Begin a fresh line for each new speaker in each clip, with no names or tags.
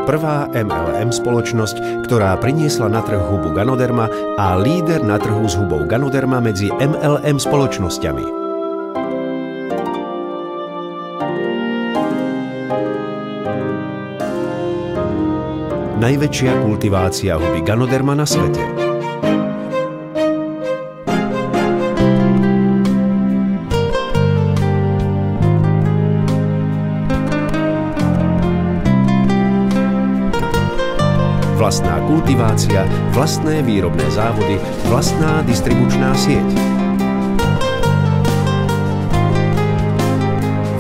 prvá MLM spoločnosť, ktorá priniesla na trh hubu Ganoderma a líder na trhu s hubou Ganoderma medzi MLM spoločnosťami. Najväčšia kultivácia huby Ganoderma na svete. Vlastná kultivácia, vlastné výrobné závody, vlastná distribučná sieť.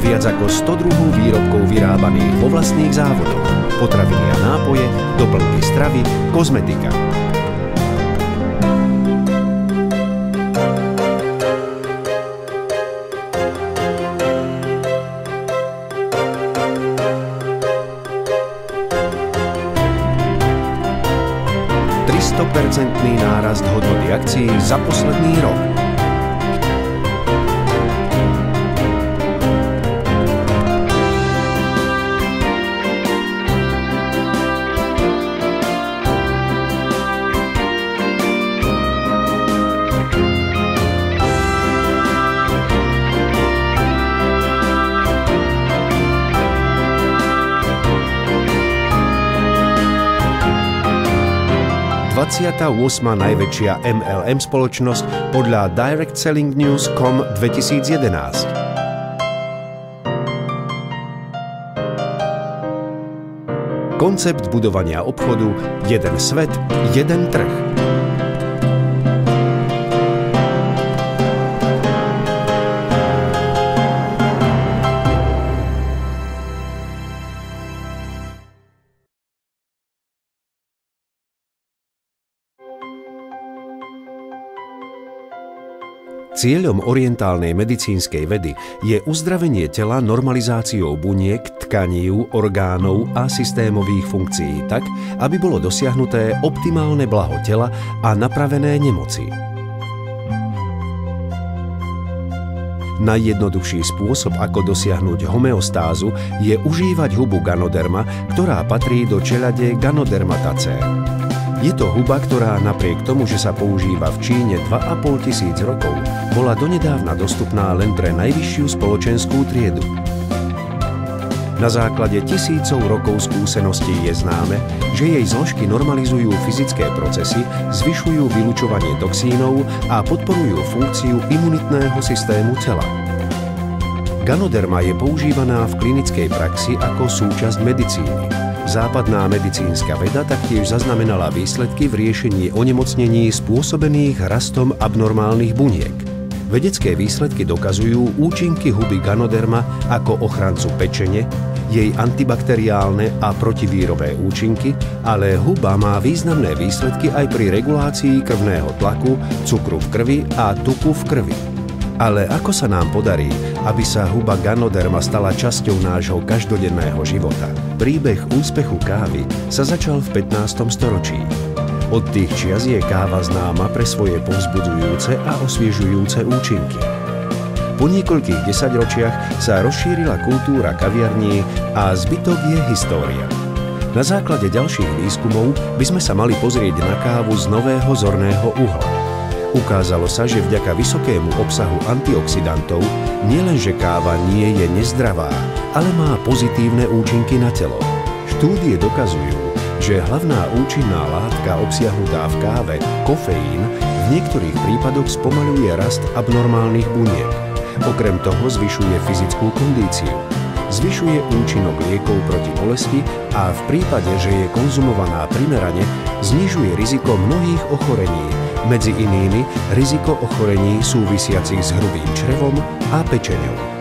Viac ako 100 druhov výrobkov vyrábaných vo vlastných závodoch. Potraviny a nápoje, doplnky stravy, kozmetika. Percentný nárast hodnoty akcií za posledný rok. Dvadsiata 8. najväčšia MLM spoločnosť podľa DirectSellingNews.com 2011. Koncept budovania obchodu jeden svet, jeden trh. Cieľom orientálnej medicínskej vedy je uzdravenie tela normalizáciou buniek, tkaní, orgánov a systémových funkcií tak, aby bolo dosiahnuté optimálne blaho tela a napravené nemoci. Najjednoduchší spôsob, ako dosiahnuť homeostázu, je užívať hubu Ganoderma, ktorá patrí do čeľade Ganodermatacea. Je to huba, ktorá napriek tomu, že sa používa v Číne 2500 rokov, bola donedávna dostupná len pre najvyššiu spoločenskú triedu. Na základe tisícov rokov skúseností je známe, že jej zložky normalizujú fyzické procesy, zvyšujú vylučovanie toxínov a podporujú funkciu imunitného systému tela. Ganoderma je používaná v klinickej praxi ako súčasť medicíny. Západná medicínska veda taktiež zaznamenala výsledky v riešení onemocnení spôsobených rastom abnormálnych buniek. Vedecké výsledky dokazujú účinky huby Ganoderma ako ochrancu pečene, jej antibakteriálne a protivírové účinky, ale huba má významné výsledky aj pri regulácii krvného tlaku, cukru v krvi a tuku v krvi. Ale ako sa nám podarí, aby sa huba Ganoderma stala časťou nášho každodenného života? Príbeh úspechu kávy sa začal v 15. storočí. Od tých čias je káva známa pre svoje povzbudzujúce a osviežujúce účinky. Po niekoľkých desaťročiach sa rozšírila kultúra kaviarní a zbytok je história. Na základe ďalších výskumov by sme sa mali pozrieť na kávu z nového zorného uhla. Ukázalo sa, že vďaka vysokému obsahu antioxidantov nielenže káva nie je nezdravá, ale má pozitívne účinky na telo. Štúdie dokazujú, že hlavná účinná látka obsiahnutá v káve, kofeín, v niektorých prípadoch spomaľuje rast abnormálnych buniek. Okrem toho zvyšuje fyzickú kondíciu. Zvyšuje účinok liekov proti bolesti a v prípade, že je konzumovaná primerane, znižuje riziko mnohých ochorení, medzi inými riziko ochorení súvisiacich s hrubým črevom a pečeňou.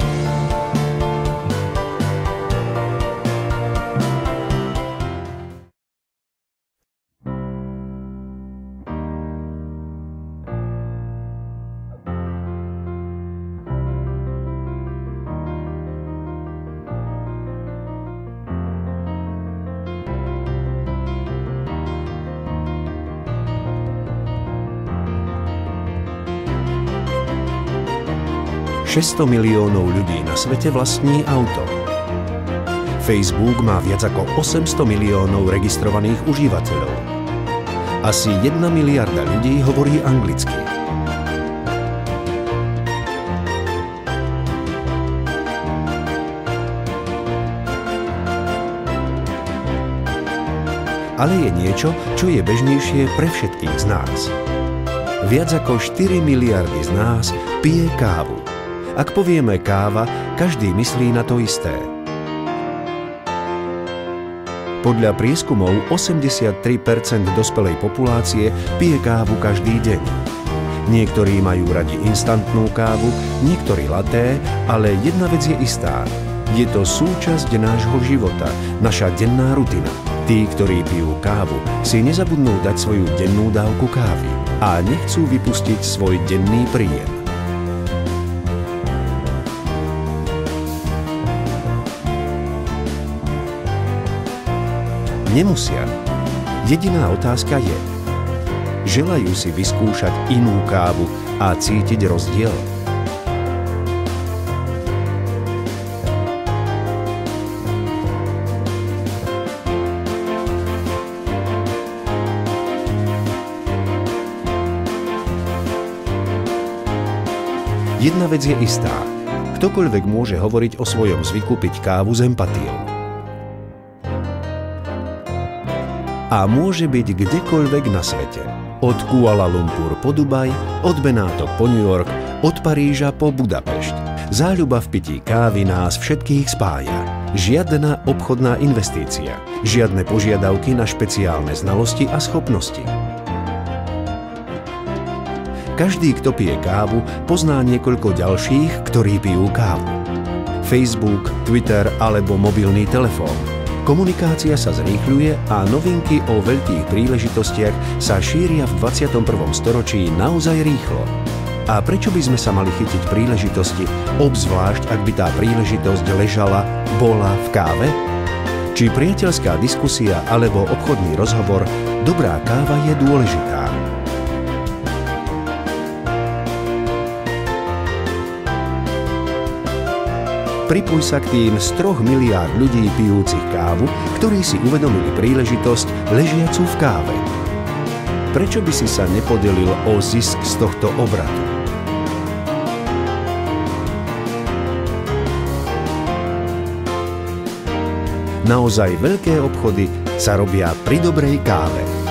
...600 miliónov ľudí na svete vlastní auto. Facebook má viac ako 800 miliónov registrovaných užívateľov. Asi 1 miliarda ľudí hovorí anglicky. Ale je niečo, čo je bežnejšie pre všetkých z nás. Viac ako 4 miliardy z nás pije kávu. Ak povieme káva, každý myslí na to isté. Podľa prieskumov 83% dospelej populácie pije kávu každý deň. Niektorí majú radi instantnú kávu, niektorí laté, ale jedna vec je istá. Je to súčasť nášho života, naša denná rutina. Tí, ktorí pijú kávu, si nezabudnú dať svoju dennú dávku kávy a nechcú vypustiť svoj denný príjem. Nemusia. Jediná otázka je: želajú si vyskúšať inú kávu a cítiť rozdiel? Jedna vec je istá. Ktokoľvek môže hovoriť o svojom zvyku piť kávu s empatiou. A môže byť kdekoľvek na svete. Od Kuala Lumpur po Dubaj, od Benátok po New York, od Paríža po Budapešť. Záľuba v pití kávy nás všetkých spája. Žiadna obchodná investícia. Žiadne požiadavky na špeciálne znalosti a schopnosti. Každý, kto pije kávu, pozná niekoľko ďalších, ktorí pijú kávu. Facebook, Twitter alebo mobilný telefón. Komunikácia sa zrýchľuje a novinky o veľkých príležitostiach sa šíria v 21. storočí naozaj rýchlo. A prečo by sme sa mali chytiť príležitosti, obzvlášť ak by tá príležitosť bola v káve? Či priateľská diskusia alebo obchodný rozhovor, dobrá káva je dôležitá. Pripoj sa k tým z 3 miliárd ľudí pijúcich kávu, ktorí si uvedomili príležitosť ležiacu v káve. Prečo by si sa nepodelil o zisk z tohto obratu? Naozaj veľké obchody sa robia pri dobrej káve.